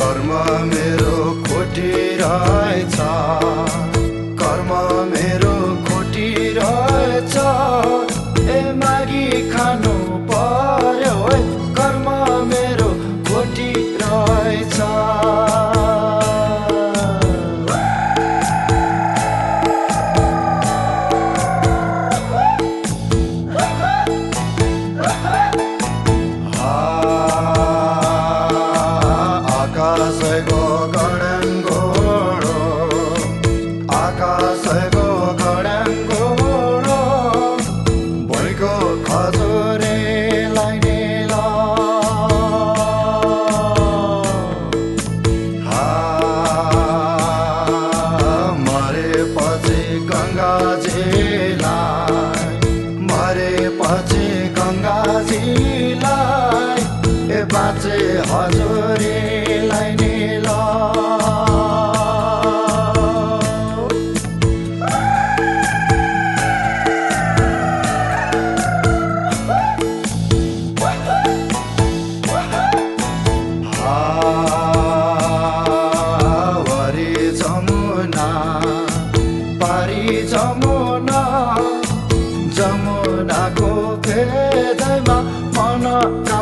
कर्म मेरो खोटी रहेछ, कर्म मेरो खोटी रहेछ, ए मागी खानु पर्यो है, कर्म मेरो खोटी रहेछ। आकाशको गडाङ्गोडो, आकाशको गडाङ्गोडो, भुइँको खजुरेलाई नेल। मरेपछि गङ्गाजीलाई, मरेपछि गङ्गाजीलाई, ए बाँचे हजुरलाई नेल। वरी जमुना पारी जमुना, जमुनाको फेदैमा मनका